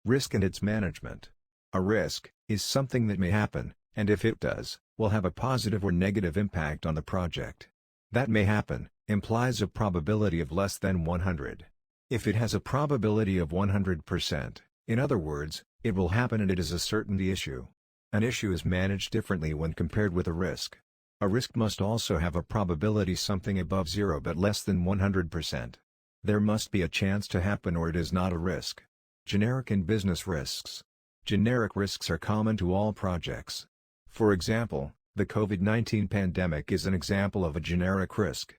Risk and its management. A risk is something that may happen, and if it does, will have a positive or negative impact on the project. That may happen implies a probability of less than 100. If it has a probability of 100%, in other words, it will happen and it is a certainty issue. An issue is managed differently when compared with a risk. A risk must also have a probability something above 0 but less than 100%. There must be a chance to happen or it is not a risk. Generic and business risks. Generic risks are common to all projects. For example, the COVID-19 pandemic is an example of a generic risk.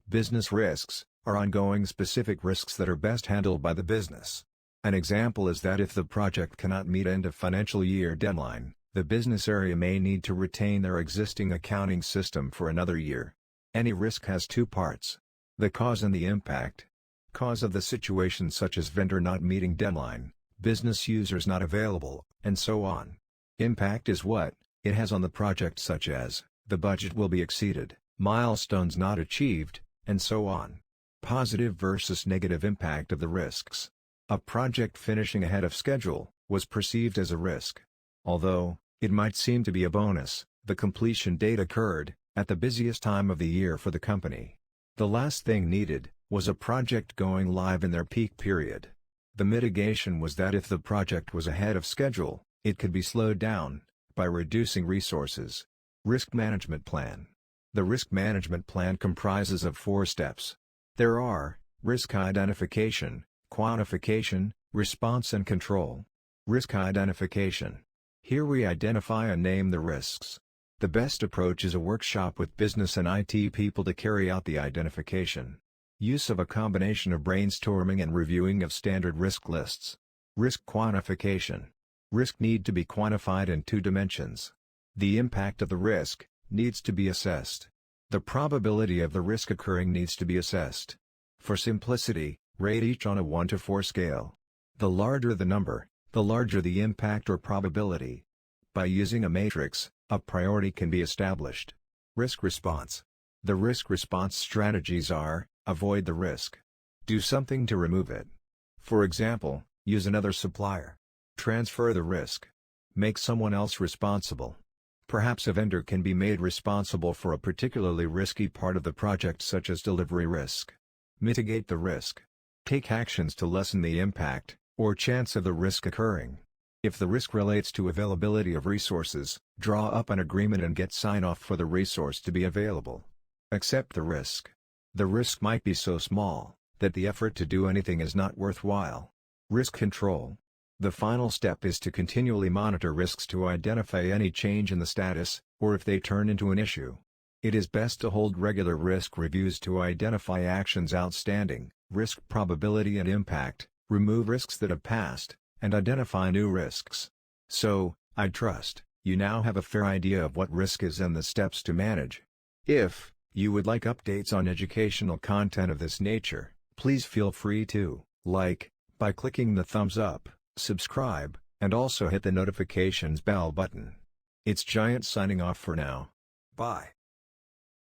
Business risks are ongoing specific risks that are best handled by the business. An example is that if the project cannot meet end of financial year deadline, the business area may need to retain their existing accounting system for another year. Any risk has two parts: the cause and the impact. Cause of the situation such as vendor not meeting deadline, business users not available, and so on. Impact is what it has on the project such as, the budget will be exceeded, milestones not achieved, and so on. Positive versus negative impact of the risks. A project finishing ahead of schedule was perceived as a risk. Although it might seem to be a bonus, the completion date occurred at the busiest time of the year for the company. The last thing needed was a project going live in their peak period. The mitigation was that if the project was ahead of schedule, it could be slowed down by reducing resources. Risk management plan. The risk management plan comprises of 4 steps. There are risk identification, quantification, response and control. Risk identification. Here we identify and name the risks. The best approach is a workshop with business and IT people to carry out the identification. Use of a combination of brainstorming and reviewing of standard risk lists. Risk quantification. Risk need to be quantified in 2 dimensions. The impact of the risk needs to be assessed. The probability of the risk occurring needs to be assessed. For simplicity, rate each on a 1 to 4 scale. The larger the number, the larger the impact or probability. By using a matrix, a priority can be established. Risk response. The risk response strategies are: avoid the risk. Do something to remove it. For example, use another supplier. Transfer the risk. Make someone else responsible. Perhaps a vendor can be made responsible for a particularly risky part of the project such as delivery risk. Mitigate the risk. Take actions to lessen the impact, or chance of the risk occurring. If the risk relates to availability of resources, draw up an agreement and get sign-off for the resource to be available. Accept the risk. The risk might be so small that the effort to do anything is not worthwhile. Risk control. The final step is to continually monitor risks to identify any change in the status, or if they turn into an issue. It is best to hold regular risk reviews to identify actions outstanding, risk probability and impact, remove risks that have passed, and identify new risks. So, I trust you now have a fair idea of what risk is and the steps to manage. If you would like updates on educational content of this nature, please feel free to like by clicking the thumbs up, subscribe, and also hit the notifications bell button. It's Giant signing off for now. Bye.